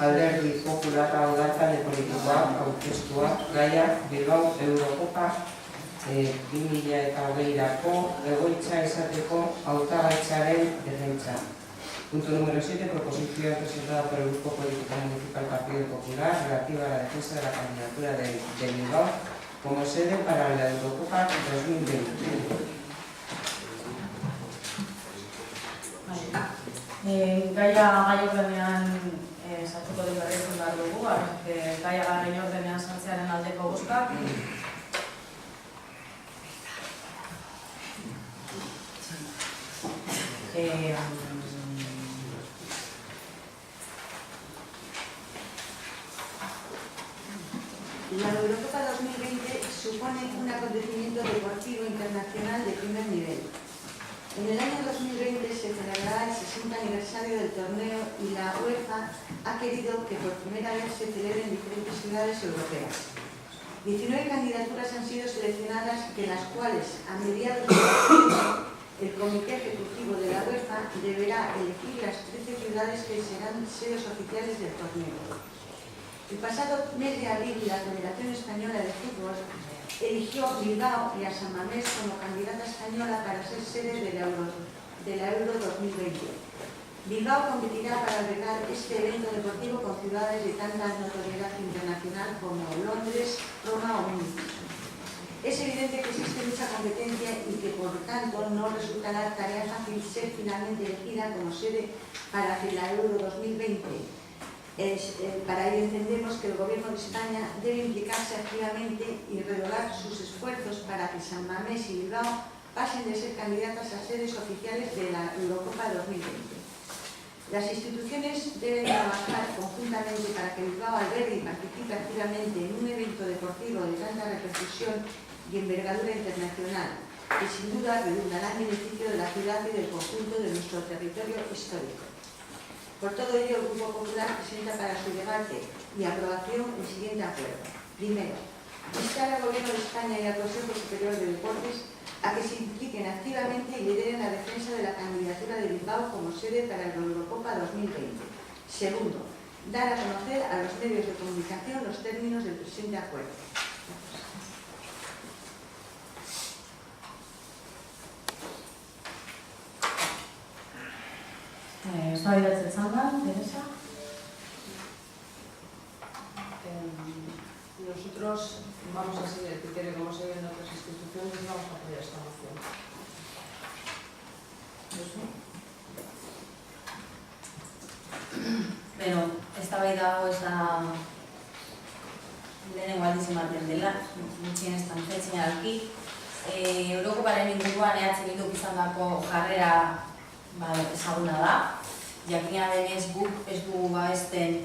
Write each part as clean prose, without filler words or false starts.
Alderdi Popularra udaltalde politikoak aurkeztua gaia Bilbao Eurokopa 2020-ko egoitza izateko hautagaitzaren defentsa. Punto número 7. Proposición presentada por el Grupo Político Municipal Partido Popular relativa a la defensa de la candidatura de Bilbao como sede para la Eurocopa 2020. Gaia gai ordenean sartuko du berritzen behar dugu, gaia gai ordenean sartzearen aldeko bozkak. La Eurocopa 2020 supone un acontecimiento deportivo internacional de primer nivel. En el año 2020 se celebrará el 60 aniversario del torneo y la UEFA ha querido que por primera vez se celebre en diferentes ciudades europeas. 19 candidaturas han sido seleccionadas, de las cuales a mediados de octubre el Comité Ejecutivo de la UEFA deberá elegir las 13 ciudades que serán sedes oficiales del torneo. El pasado mes de abril la Federación Española de Fútbol eligió Bilbao y a San Mamés como candidata española para ser sede de la Euro 2020. Bilbao competirá para albergar este evento deportivo con ciudades de tanta notoriedad internacional como Londres, Roma o Múnich. Es evidente que existe mucha competencia y que por tanto no resultará tarea fácil ser finalmente elegida como sede para la Euro 2020. Para ello entendemos que el Gobierno de España debe implicarse activamente y redoblar sus esfuerzos para que San Mamés y Bilbao pasen de ser candidatas a sedes oficiales de la Eurocopa 2020. Las instituciones deben trabajar conjuntamente para que Bilbao albergue y participe activamente en un evento deportivo de tanta repercusión y envergadura internacional, que sin duda redundará en beneficio de la ciudad y del conjunto de nuestro territorio histórico. Por todo ello, el Grupo Popular presenta para su debate y aprobación el siguiente acuerdo. Primero, instar al Gobierno de España y al Consejo Superior de Deportes a que se impliquen activamente y lideren la defensa de la candidatura de Bilbao como sede para la Eurocopa 2020. Segundo, dar a conocer a los medios de comunicación los términos del presente acuerdo. Eztabaidatzen zanda, Teresa. Nosotros vamos a seguir el criterio como se ve en otras instituciones y vamos a apoyar esta moción. Beno, eztabaida hau ez da lehenengo aldiz ematen dela, gutxien generalki. Eurokoparen inguruan Bilduk izandako jarrera ezaguna da. Jakina denez guk ez dugu babesten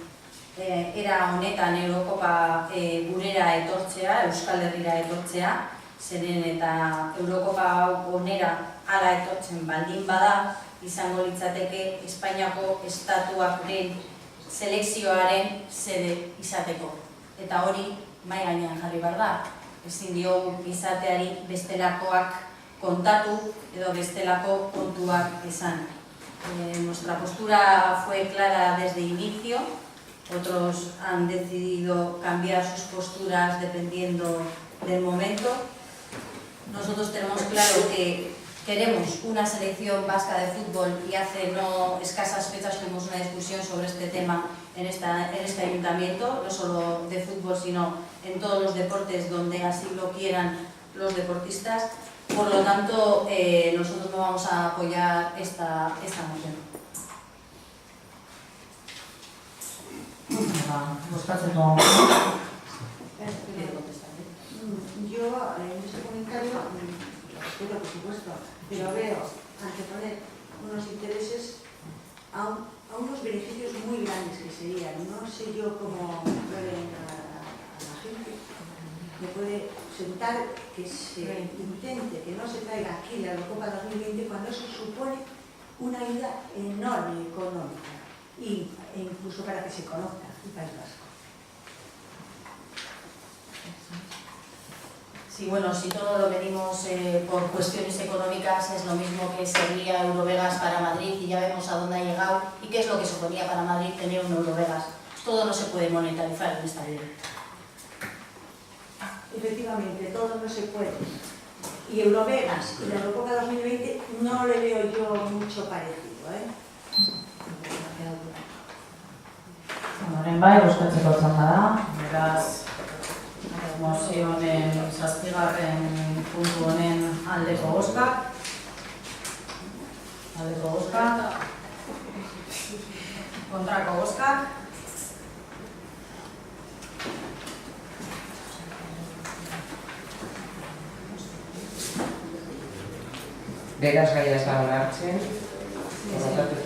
era honetan Eurokopa gurera etortzea, Euskal Herrira etortzea, zeren eta Eurokopa honera hala etortzen baldin bada, izango litzateke Espainiako estatuaren selekzioaren sede izateko. Eta hori mahai gainean jarri behar da. Ezin diogu izateari bestelakoak kontatu edo bestelako kontuak esan. Nuestra postura fue clara desde el inicio, otros han decidido cambiar sus posturas dependiendo del momento. Nosotros tenemos claro que queremos una selección vasca de fútbol y hace no escasas fechas tuvimos una discusión sobre este tema en este ayuntamiento, no solo de fútbol sino en todos los deportes donde así lo quieran los deportistas. Por lo tanto, nosotros no vamos a apoyar esta moción. Yo, en este comentario, lo respeto por supuesto, pero veo anteponer unos intereses a unos beneficios muy grandes que serían. No sé yo cómo pueden a la gente, me puede sentar que se intente que no se traiga aquí la Eurocopa 2020 cuando eso supone una ayuda enorme económica e incluso para que se conozca el País Vasco. Sí, bueno, si todo lo medimos por cuestiones económicas es lo mismo que sería Eurovegas para Madrid y ya vemos a dónde ha llegado y qué es lo que suponía para Madrid tener un Eurovegas. todo no se puede monetarizar en esta ley. Efectivamente, todo no se puede. Y Eurovegas y la Eurocopa 2020 no le veo yo mucho parecido, ¿eh? Honoren bai, bozkatzeko txanda da, beraz, mozionen 7. puntu honen aldeko bozkak. Aldeko bozkak. Kontrako bozkak. Beraz gaia ez da onartzen, bozkatu